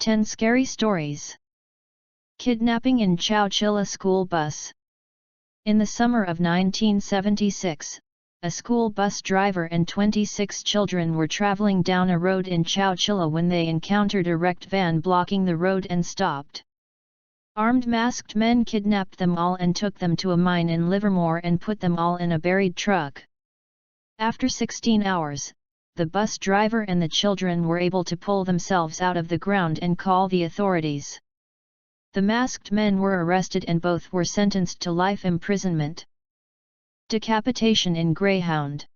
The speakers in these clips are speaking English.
10 Scary Stories. Kidnapping in Chowchilla School Bus. In the summer of 1976, a school bus driver and 26 children were traveling down a road in Chowchilla when they encountered a wrecked van blocking the road and stopped. Armed masked men kidnapped them all and took them to a mine in Livermore and put them all in a buried truck. After 16 hours, the bus driver and the children were able to pull themselves out of the ground and call the authorities. The masked men were arrested and both were sentenced to life imprisonment. Decapitation in Greyhound.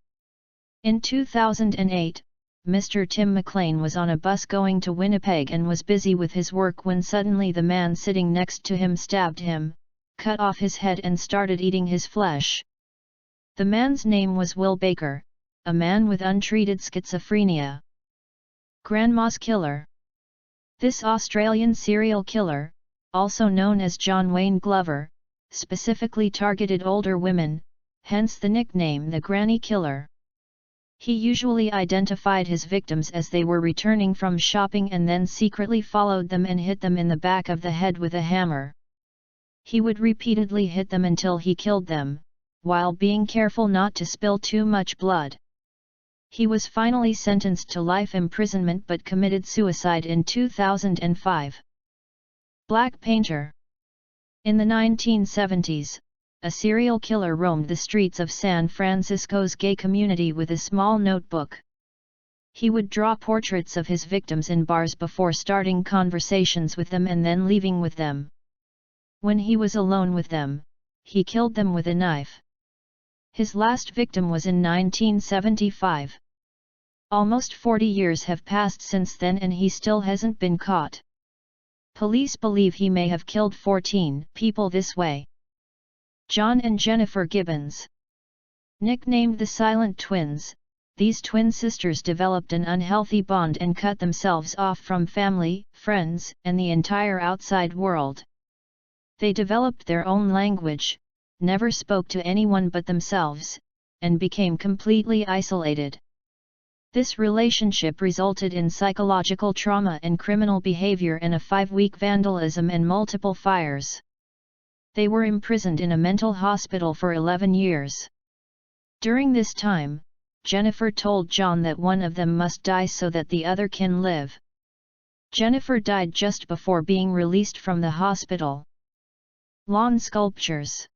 In 2008, Mr. Tim McLean was on a bus going to Winnipeg and was busy with his work when suddenly the man sitting next to him stabbed him, cut off his head and started eating his flesh. The man's name was Will Baker, a man with untreated schizophrenia. Grandma's Killer. This Australian serial killer, also known as John Wayne Glover, specifically targeted older women, hence the nickname the Granny Killer. He usually identified his victims as they were returning from shopping and then secretly followed them and hit them in the back of the head with a hammer. He would repeatedly hit them until he killed them, while being careful not to spill too much blood. He was finally sentenced to life imprisonment but committed suicide in 2005. Black Painter. In the 1970s, a serial killer roamed the streets of San Francisco's gay community with a small notebook. He would draw portraits of his victims in bars before starting conversations with them and then leaving with them. When he was alone with them, he killed them with a knife. His last victim was in 1975. Almost 40 years have passed since then and he still hasn't been caught. Police believe he may have killed 14 people this way. John and Jennifer Gibbons. Nicknamed the Silent Twins, these twin sisters developed an unhealthy bond and cut themselves off from family, friends, and the entire outside world. They developed their own language, never spoke to anyone but themselves, and became completely isolated. This relationship resulted in psychological trauma and criminal behavior and a 5-week vandalism and multiple fires. They were imprisoned in a mental hospital for 11 years. During this time, Jennifer told John that one of them must die so that the other can live. Jennifer died just before being released from the hospital. Lawn sculptures.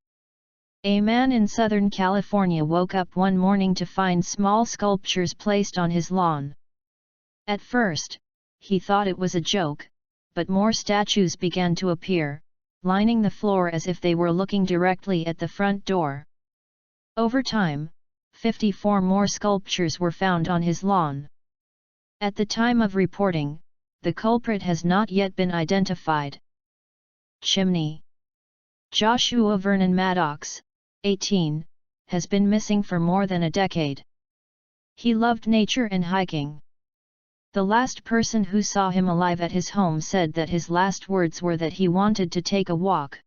A man in Southern California woke up one morning to find small sculptures placed on his lawn. At first, he thought it was a joke, but more statues began to appear, lining the floor as if they were looking directly at the front door. Over time, 54 more sculptures were found on his lawn. At the time of reporting, the culprit has not yet been identified. Chimney. Joshua Vernon Maddox, 18, has been missing for more than a decade. He loved nature and hiking. The last person who saw him alive at his home said that his last words were that he wanted to take a walk.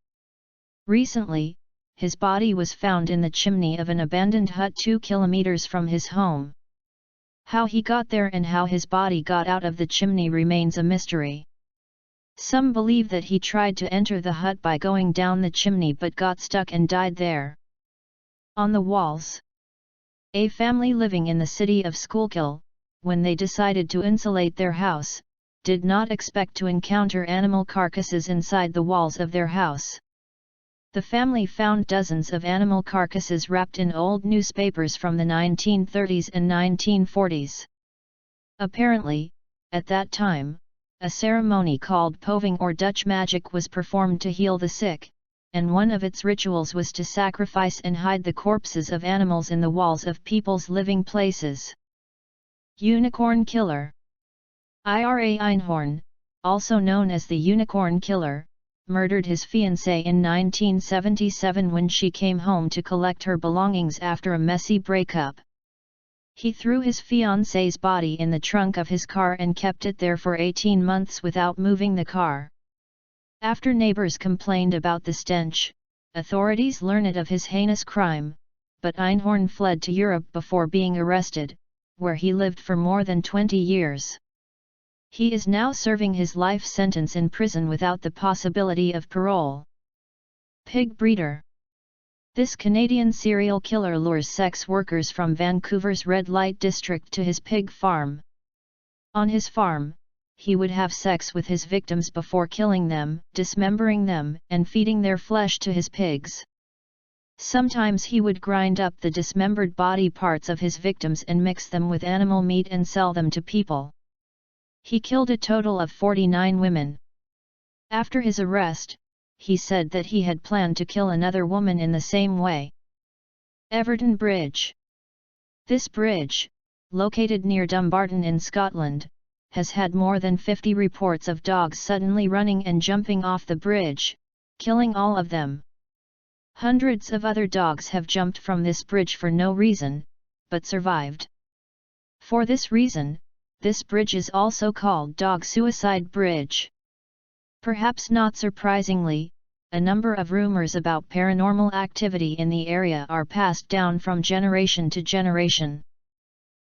Recently, his body was found in the chimney of an abandoned hut 2 kilometers from his home. How he got there and how his body got out of the chimney remains a mystery. Some believe that he tried to enter the hut by going down the chimney but got stuck and died there. On the walls. A family living in the city of Schuylkill, when they decided to insulate their house, did not expect to encounter animal carcasses inside the walls of their house. The family found dozens of animal carcasses wrapped in old newspapers from the 1930s and 1940s. Apparently, at that time, a ceremony called poving or Dutch magic was performed to heal the sick, and one of its rituals was to sacrifice and hide the corpses of animals in the walls of people's living places. Unicorn Killer. Ira Einhorn, also known as the Unicorn Killer, murdered his fiancée in 1977 when she came home to collect her belongings after a messy breakup. He threw his fiancée's body in the trunk of his car and kept it there for 18 months without moving the car. After neighbors complained about the stench, authorities learned of his heinous crime, but Einhorn fled to Europe before being arrested, where he lived for more than 20 years. He is now serving his life sentence in prison without the possibility of parole. Pig breeder. This Canadian serial killer lures sex workers from Vancouver's red light district to his pig farm. On his farm, he would have sex with his victims before killing them, dismembering them, and feeding their flesh to his pigs. Sometimes he would grind up the dismembered body parts of his victims and mix them with animal meat and sell them to people. He killed a total of 49 women. After his arrest, he said that he had planned to kill another woman in the same way. Everton Bridge. This bridge, located near Dumbarton in Scotland, has had more than 50 reports of dogs suddenly running and jumping off the bridge, killing all of them. Hundreds of other dogs have jumped from this bridge for no reason, but survived. For this reason, this bridge is also called Dog Suicide Bridge. Perhaps not surprisingly, a number of rumors about paranormal activity in the area are passed down from generation to generation.